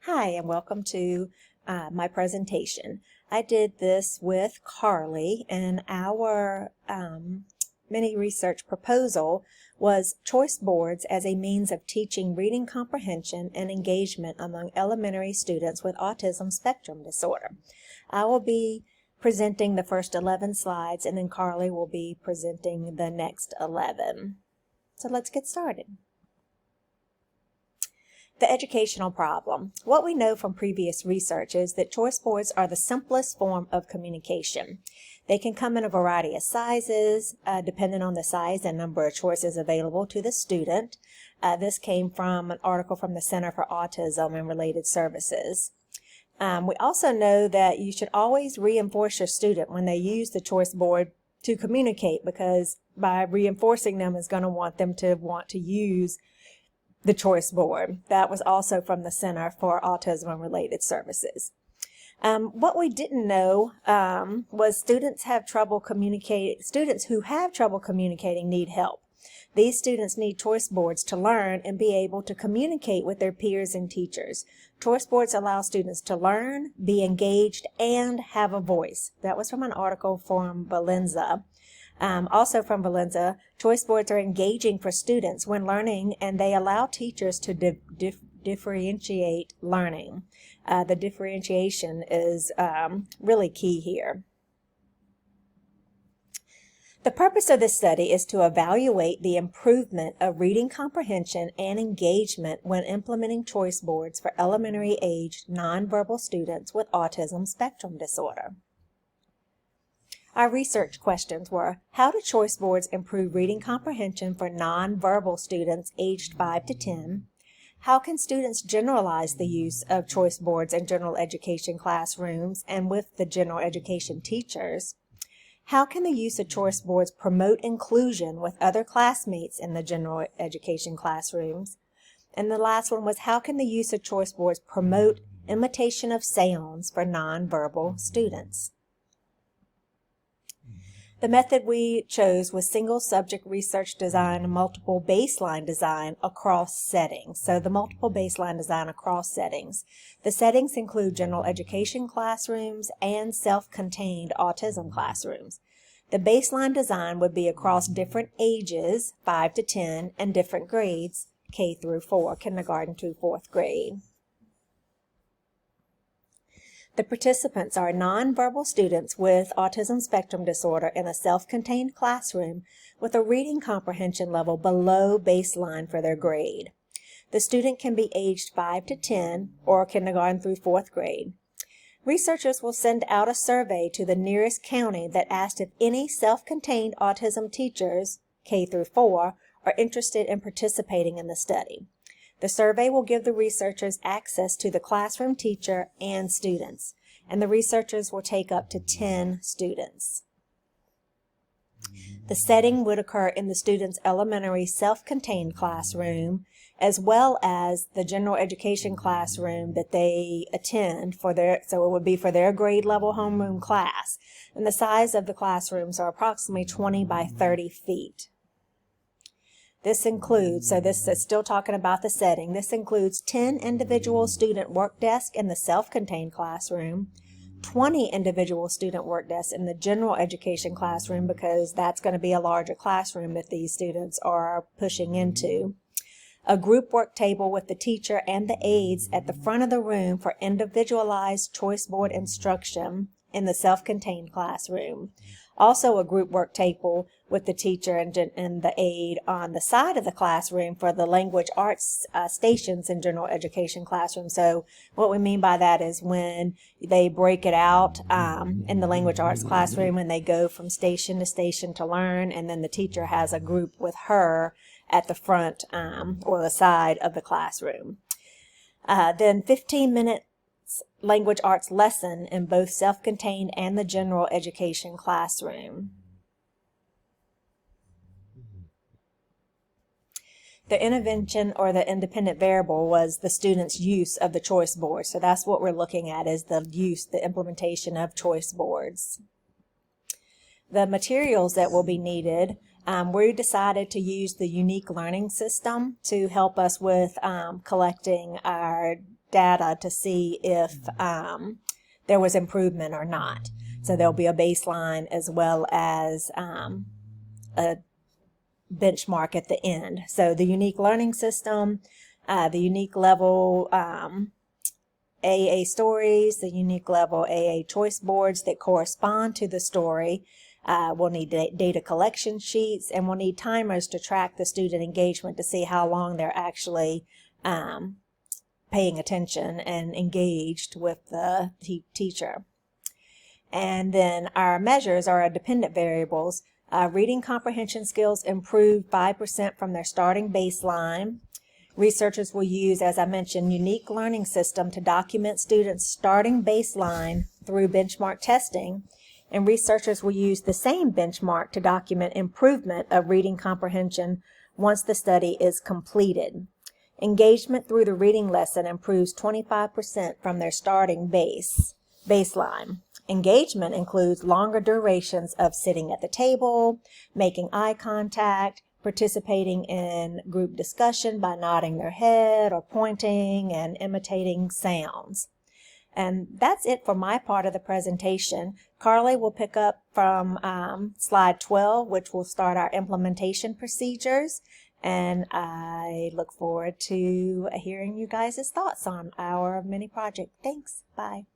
Hi, and welcome to my presentation. I did this with Carly, and our mini research proposal was choice boards as a means of teaching reading comprehension and engagement among elementary students with autism spectrum disorder. I will be presenting the first 11 slides, and then Carly will be presenting the next 11. So let's get started. The educational problem. What we know from previous research is that choice boards are the simplest form of communication. They can come in a variety of sizes, depending on the size and number of choices available to the student. This came from an article from the Center for Autism and Related Services. We also know that you should always reinforce your student when they use the choice board to communicate, because by reinforcing them is going to want them to want to use the choice board. That was also from the Center for Autism and Related Services. What we didn't know was students who have trouble communicating need help. These students need choice boards to learn and be able to communicate with their peers and teachers. Choice boards allow students to learn, be engaged, and have a voice. That was from an article from Valenza. Also from Valenza, choice boards are engaging for students when learning, and they allow teachers to differentiate learning. The differentiation is really key here. The purpose of this study is to evaluate the improvement of reading comprehension and engagement when implementing choice boards for elementary-aged nonverbal students with autism spectrum disorder. Our research questions were: how do choice boards improve reading comprehension for nonverbal students aged 5 to 10? How can students generalize the use of choice boards in general education classrooms and with the general education teachers? How can the use of choice boards promote inclusion with other classmates in the general education classrooms? And the last one was: how can the use of choice boards promote imitation of sounds for nonverbal students? The method we chose was single subject research design and multiple baseline design across settings. So the multiple baseline design across settings. The settings include general education classrooms and self-contained autism classrooms. The baseline design would be across different ages, 5 to 10, and different grades, K through 4, kindergarten to 4th grade. The participants are nonverbal students with autism spectrum disorder in a self-contained classroom with a reading comprehension level below baseline for their grade. The student can be aged 5 to 10 or kindergarten through 4th grade. Researchers will send out a survey to the nearest county that asked if any self-contained autism teachers, K through 4, are interested in participating in the study. The survey will give the researchers access to the classroom teacher and students, and the researchers will take up to 10 students. The setting would occur in the student's elementary self-contained classroom, as well as the general education classroom that they attend so it would be for their grade level homeroom class. And the size of the classrooms are approximately 20 by 30 feet. This includes, so this is still talking about the setting, this includes 10 individual student work desks in the self-contained classroom, 20 individual student work desks in the general education classroom, because that's going to be a larger classroom that these students are pushing into, a group work table with the teacher and the aides at the front of the room for individualized choice board instruction in the self-contained classroom. Also a group work table with the teacher and the aide on the side of the classroom for the language arts stations in general education classroom. So what we mean by that is when they break it out in the language arts classroom and they go from station to station to learn, and then the teacher has a group with her at the front or the side of the classroom. Then 15-minute language arts lesson in both self-contained and the general education classroom. The intervention or the independent variable was the student's use of the choice board. So that's what we're looking at, is the implementation of choice boards. The materials that will be needed, we decided to use the unique learning system to help us with collecting our data to see if there was improvement or not. So there'll be a baseline as well as a benchmark at the end. So the unique learning system, the unique level AA stories, the unique level AA choice boards that correspond to the story. We'll need data collection sheets, and we'll need timers to track the student engagement to see how long they're actually paying attention and engaged with the teacher. And then our measures are our dependent variables. Reading comprehension skills improved 5% from their starting baseline. Researchers will use, as I mentioned, unique learning system to document students' starting baseline through benchmark testing. And researchers will use the same benchmark to document improvement of reading comprehension once the study is completed. Engagement through the reading lesson improves 25% from their starting baseline. Engagement includes longer durations of sitting at the table, making eye contact, participating in group discussion by nodding their head or pointing, and imitating sounds. And that's it for my part of the presentation. Carly will pick up from slide 12, which will start our implementation procedures. And I look forward to hearing you guys' thoughts on our mini project. Thanks. Bye.